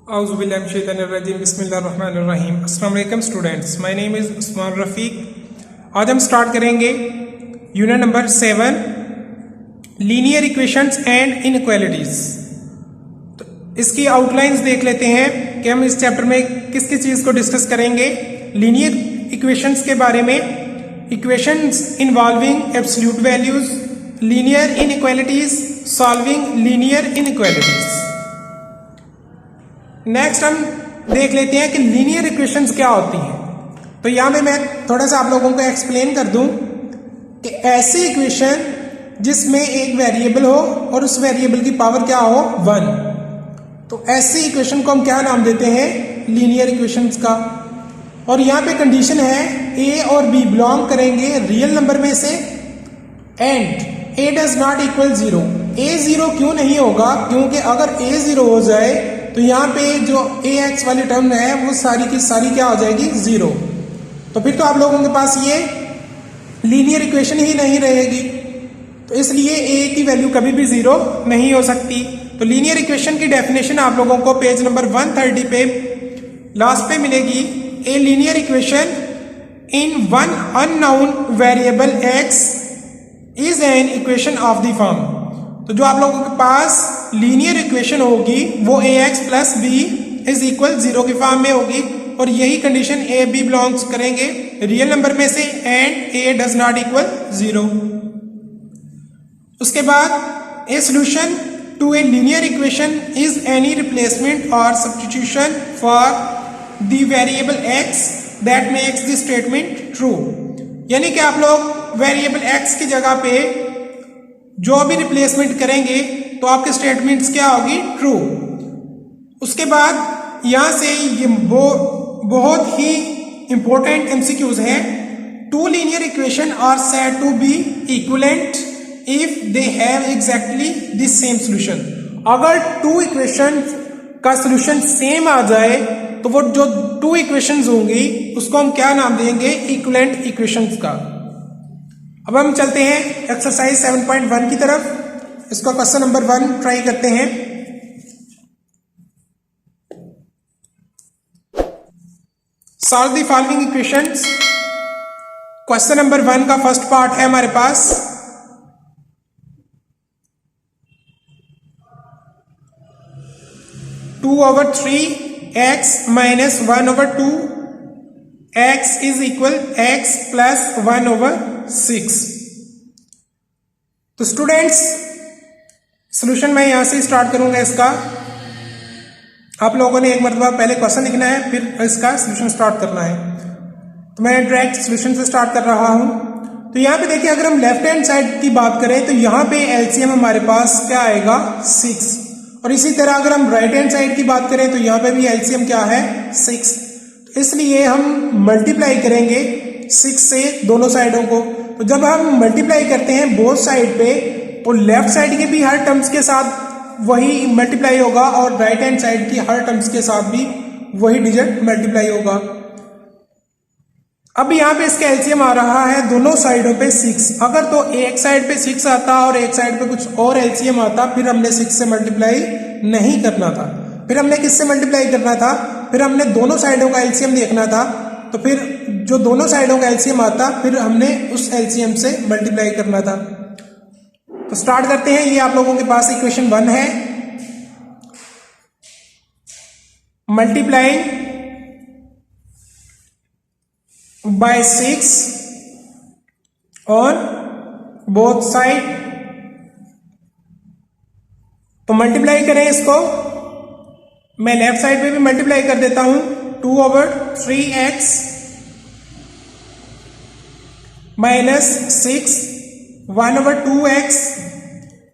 बिस्मिल्लाहिर्रहमानिर्रहीम। अस्सलाम वालेकुम students, my name is Usman Rafiq. आज हम स्टार्ट करेंगे unit number 7 linear equations and inequalities. तो इसकी आउटलाइंस देख लेते हैं कि हम इस चैप्टर में किस किस चीज़ को डिस्कस करेंगे। लीनियर इक्वेशंस के बारे में, equations involving absolute values, linear inequalities, solving linear inequalities. Next हम देख लेते हैं कि लीनियर इक्वेशंस क्या होती हैं। तो यहाँ पे मैं थोड़ा सा आप लोगों को एक्सप्लेन कर दूं कि ऐसी इक्वेशन जिसमें एक वेरिएबल हो और उस वेरिएबल की पावर क्या हो 1, तो ऐसी इक्वेशन को हम क्या नाम देते हैं, लीनियर इक्वेशंस का। और यहाँ पे कंडीशन है ए और बी बिलोंग करेंगे रियल नंबर में से and A does not equal 0। ए 0 क्यों नहीं होगा? क्योंकि अगर ए 0 हो जाए तो यहाँ पे जो ए एक्स वाली टर्म है वो सारी की सारी क्या हो जाएगी 0। तो फिर तो आप लोगों के पास ये लीनियर इक्वेशन ही नहीं रहेगी। तो इसलिए ए की वैल्यू कभी भी 0 नहीं हो सकती। तो लीनियर इक्वेशन की डेफिनेशन आप लोगों को पेज नंबर 130 पे लास्ट पे मिलेगी। ए linear equation in one unknown variable x is an equation of the form. तो जो आप लोगों के पास लीनियर इक्वेशन होगी वो A x plus B is equal 0 की फॉर्म में होगी। और यही कंडीशन ए बी बिलोंग्स करेंगे रियल नंबर में से and A does not equal 0। उसके बाद a solution to a linear equation is any replacement और substitution for the variable x that makes the statement true. यानी कि आप लोग वेरिएबल एक्स की जगह पे जो भी रिप्लेसमेंट करेंगे तो आपके स्टेटमेंट्स क्या होगी, ट्रू। उसके बाद यहां से ये बहुत ही इंपॉर्टेंट एमसीक्यूज हैं। Two linear equation are said to be equivalent if they have exactly the same solution. अगर टू इक्वेशन का सॉल्यूशन सेम आ जाए तो वो जो टू इक्वेशंस होंगी उसको हम क्या नाम देंगे, इक्विवेलेंट इक्वेशंस का। अब हम चलते हैं एक्सरसाइज 7.1 की तरफ। इसका क्वेश्चन नंबर 1 ट्राई करते हैं। Solve the following equations. Question number 1 का फर्स्ट पार्ट है हमारे पास 2/3x minus 1/2 x is equal x plus 1/6। तो स्टूडेंट्स सोल्यूशन मैं यहां से स्टार्ट करूंगा इसका। आप लोगों ने एक मरतबा पहले क्वेश्चन लिखना है फिर इसका सोल्यूशन स्टार्ट करना है। तो मैं डायरेक्ट सोल्यूशन से स्टार्ट कर रहा हूं। तो यहां पे देखिए, अगर हम लेफ्ट हैंड साइड की बात करें तो यहां पे एलसीएम हमारे पास क्या आएगा 6। और इसी तरह अगर हम राइट हैंड साइड की बात करें तो यहां पे भी एलसीएम क्या है 6। तो इसलिए हम मल्टीप्लाई करेंगे 6 से दोनों साइडों को। तो जब हम मल्टीप्लाई करते हैं बोथ साइड पे तो लेफ्ट साइड के भी हर टर्म्स के साथ वही मल्टीप्लाई होगा और राइट हैंड साइड की हर टर्म्स के साथ भी वही डिजिट मल्टीप्लाई होगा। अब यहाँ पे इसका एलसीएम आ रहा है दोनों साइडों पे 6। अगर तो एक साइड पे 6 आता और एक साइड पे कुछ और एलसीएम आता फिर हमने 6 से मल्टीप्लाई नहीं करना था। फिर हमने किससे मल्टीप्लाई करना था, फिर हमने दोनों साइडों का एलसीएम देखना था। तो फिर जो दोनों साइडों का एलसीएम आता फिर हमने उस एलसीएम से मल्टीप्लाई करना था। तो स्टार्ट करते हैं। ये आप लोगों के पास इक्वेशन 1 है। Multiplying by 6 on both side. तो मल्टीप्लाई करें इसको। मैं लेफ्ट साइड पे भी मल्टीप्लाई कर देता हूं। 2/3x minus 6 1/2x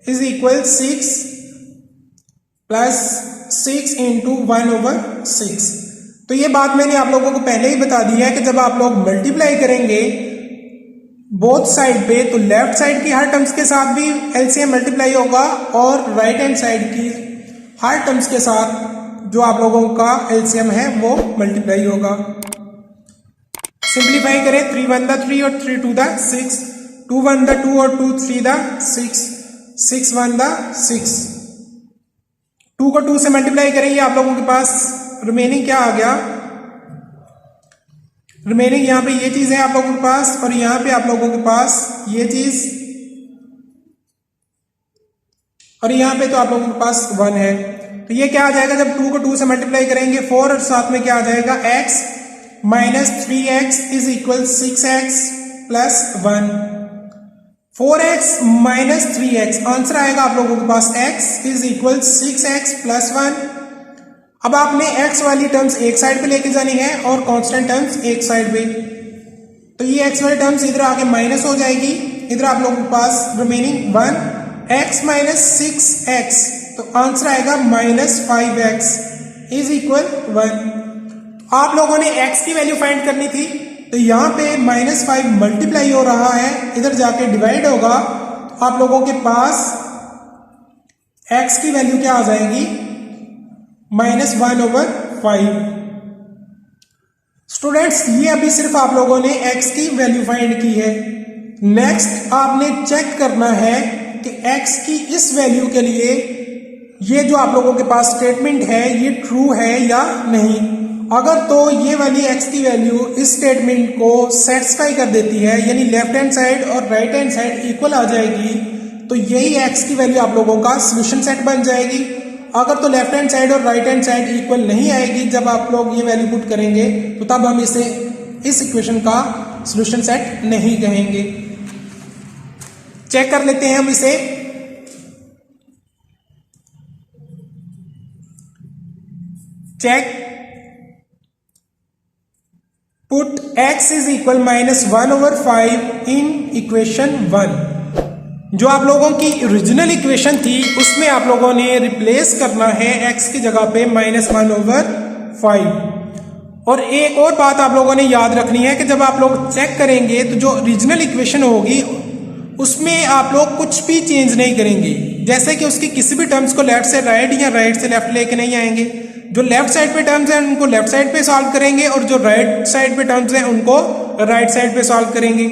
is equal 6 plus 6 into 1/6। तो ये बात मैंने आप लोगों को पहले ही बता दी है कि जब आप लोग मल्टीप्लाई करेंगे बोथ साइड पे तो लेफ्ट साइड की हर टर्म्स के साथ भी एलसीएम मल्टीप्लाई होगा और राइट हैंड साइड की हर टर्म्स के साथ जो आप लोगों का एलसीएम है वो मल्टीप्लाई होगा। सिंप्लीफाई करें 3 1 3 और 3 2 6, 2 1 2 और 2 3 6, 6 1 6। 2 को 2 से मल्टीप्लाई करेंगे, आप लोगों के पास रिमेनिंग क्या आ गया, रिमेनिंग यहाँ पे ये चीज है आप लोगों के पास, और यहाँ पे आप लोगों के पास ये चीज, और यहाँ पे तो आप लोगों के पास 1 है। तो ये क्या आ जाएगा, जब 2 को 2 से मल्टीप्लाई करेंगे 4 और साथ में क्या आ जाएगा x minus 3x is equal 6x plus 1। 4x minus 3x answer आएगा आप लोगों के पास x is equal 6x plus 1। अब आपने x वाली टर्म्स एक साइड पे लेके जानी है और कांस्टेंट टर्म्स एक साइड पे। तो ये x वाली टर्म्स इधर आके माइनस हो जाएगी, इधर आप लोगों के पास रिमेनिंग 1, x माइनस 6x, तो आंसर आएगा माइनस 5x इज इक्वल 1। आप लोगों ने x की वैल्यू फाइंड करनी थी, तो यहां पे माइनस 5 मल्टीप्लाई हो रहा है, इधर जाके डिवाइड होगा, तो आप लोगों के पास x की वैल्यू क्या आ जाएगी, माइनस 1/5। स्टूडेंट्स ये अभी सिर्फ आप लोगों ने x की वैल्यू फाइंड की है। नेक्स्ट आपने चेक करना है कि x की इस वैल्यू के लिए ये जो आप लोगों के पास स्टेटमेंट है ये ट्रू है या नहीं। अगर तो ये वाली x की वैल्यू इस स्टेटमेंट को सेटिस्फाई कर देती है, यानी लेफ्ट हैंड साइड और राइट हैंड साइड इक्वल आ जाएगी, तो यही x की वैल्यू आप लोगों का सॉल्यूशन सेट बन जाएगी। अगर तो लेफ्ट हैंड साइड और राइट हैंड साइड इक्वल नहीं आएगी जब आप लोग ये वैल्यू पुट करेंगे, तो तब हम इसे इस इक्वेशन का सॉल्यूशन सेट नहीं कहेंगे। चेक कर लेते हैं हम इसे। Check put x is equal minus 1/5 in equation 1। जो आप लोगों की ओरिजिनल इक्वेशन थी उसमें आप लोगों ने रिप्लेस करना है x की जगह पे माइनस 1/5। और एक और बात आप लोगों ने याद रखनी है कि जब आप लोग चेक करेंगे तो जो ओरिजिनल इक्वेशन होगी उसमें आप लोग कुछ भी चेंज नहीं करेंगे, जैसे कि उसकी किसी भी टर्म्स को लेफ्ट से राइट या राइट से लेफ्ट लेके नहीं आएंगे। जो लेफ्ट साइड पे टर्म्स हैं उनको लेफ्ट साइड पे सॉल्व करेंगे और जो राइट साइड पे टर्म्स हैं उनको राइट साइड पे सॉल्व करेंगे।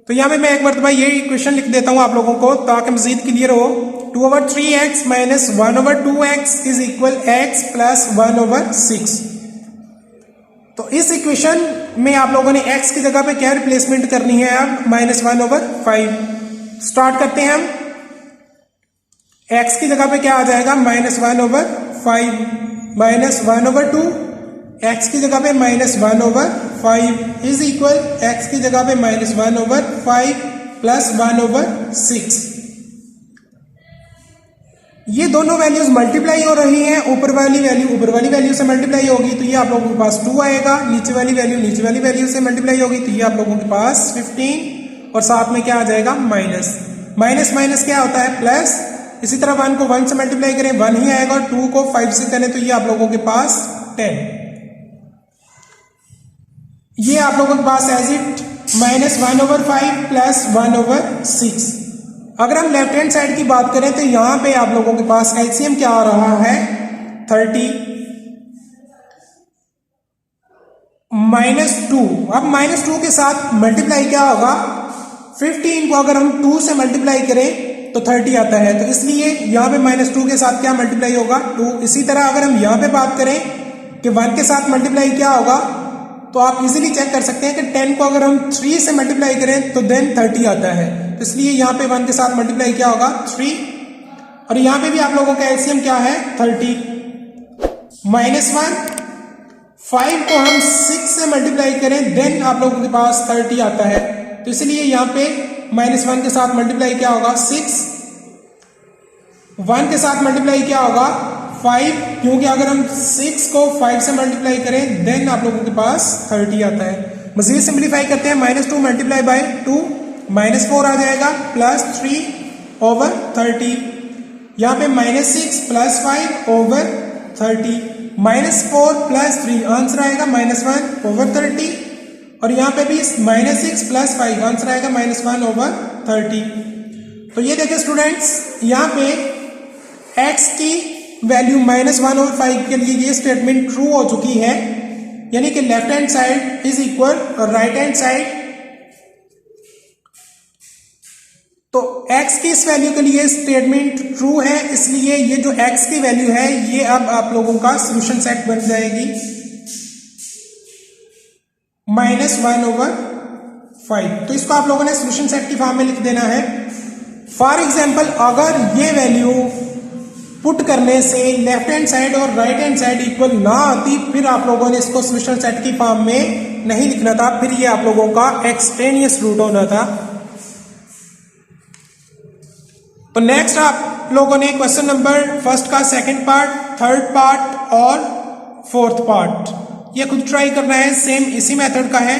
तो यहाँ पे मैं एक बार ये इक्वेशन लिख देता हूँ आप लोगों को ताकि मजीद क्लियर हो। 2/3x minus 1/2x is equal x plus 1/6। तो इस इक्वेशन में आप लोगों ने x की जगह पे क्या रिप्लेसमेंट करनी है, अब माइनस 1/5। स्टार्ट करते हैं हम। x की जगह पे क्या आ जाएगा, माइनस 1/5 माइनस 1/2, x की जगह पे माइनस 1/5 इज इक्वल x की जगह पे माइनस 1/5 प्लस 1/6। ये दोनों वैल्यूज मल्टीप्लाई हो रही हैं, ऊपर वाली वैल्यू से मल्टीप्लाई होगी तो ये आप लोगों के पास 2 आएगा, नीचे वाली वैल्यू से मल्टीप्लाई होगी तो ये आप लोगों के पास 15, और साथ में क्या आ जाएगा, माइनस माइनस क्या होता है, प्लस। इसी तरह 1 को 1 से मल्टीप्लाई करें 1 ही आएगा, और 2 को 5 से करें तो ये आप लोगों के पास 10। ये आप लोगों के पास एज इट माइनस 1/5 प्लस 1/6। अगर हम लेफ्ट हैंड साइड की बात करें तो यहां पे आप लोगों के पास एलसीएम क्या आ रहा है, 30 -2। अब -2 के साथ मल्टीप्लाई क्या होगा, 15 को अगर हम 2 से मल्टीप्लाई करें तो 30 आता है, तो इसलिए यहां पे -2 के साथ क्या मल्टीप्लाई होगा, 2। इसी तरह अगर हम यहां पे बात करें कि 1 के साथ मल्टीप्लाई क्या होगा, तो आप इजीली चेक कर सकते हैं कि 10 को अगर हम 3 से मल्टीप्लाई करें तो देन 30 आता है, तो इसलिए यहां पे 1 के साथ मल्टीप्लाई क्या होगा, 3। और यहां पे भी आप लोगों का एलसीएम क्या है, 30 -1। 5 को हम 6 से मल्टीप्लाई करें देन आप लोगों के पास 30 आता है, तो इसलिए यहां पे -1 के साथ मल्टीप्लाई क्या होगा, 6। 1 के साथ मल्टीप्लाई क्या होगा, 5, क्योंकि अगर हम 6 को 5 से मल्टीप्लाई करें देन आप लोगों के पास 30 आता है। मजीद सिंप्लीफाई करते हैं, -2 मल्टीप्लाई बाय 2 -4 आ जाएगा, प्लस 3/30। यहाँ पे -6 प्लस 5/30, -4 प्लस 3 आंसर आएगा -1/30, और यहाँ पे भी -6 प्लस 5 आंसर आएगा -1/30। तो ये देखिए स्टूडेंट्स, यहाँ पे x की वैल्यू -1/5 के लिए ये स्टेटमेंट ट्रू हो चुकी है, यानी कि left hand side is equal right hand side. तो x की इस वैल्यू के लिए स्टेटमेंट ट्रू है, इसलिए ये जो x की वैल्यू है ये अब आप लोगों का सोल्यूशन सेट बन जाएगी -1/5। तो इसको आप लोगों ने सोल्यूशन सेट की फॉर्म में लिख देना है। फॉर एग्जाम्पल अगर ये वैल्यू पुट करने से लेफ्ट हैंड साइड और राइट हैंड साइड इक्वल ना आती, फिर आप लोगों ने इसको सोल्यूशन सेट की फॉर्म में नहीं लिखना था, फिर ये आप लोगों का एक्सट्रेनियस रूट होना था। तो नेक्स्ट आप लोगों ने क्वेश्चन नंबर फर्स्ट का सेकंड पार्ट, थर्ड पार्ट और फोर्थ पार्ट ये खुद ट्राई करना है, सेम इसी मेथड का है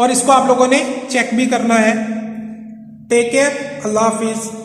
और इसको आप लोगों ने चेक भी करना है। टेक केयर, अल्लाह हाफिज।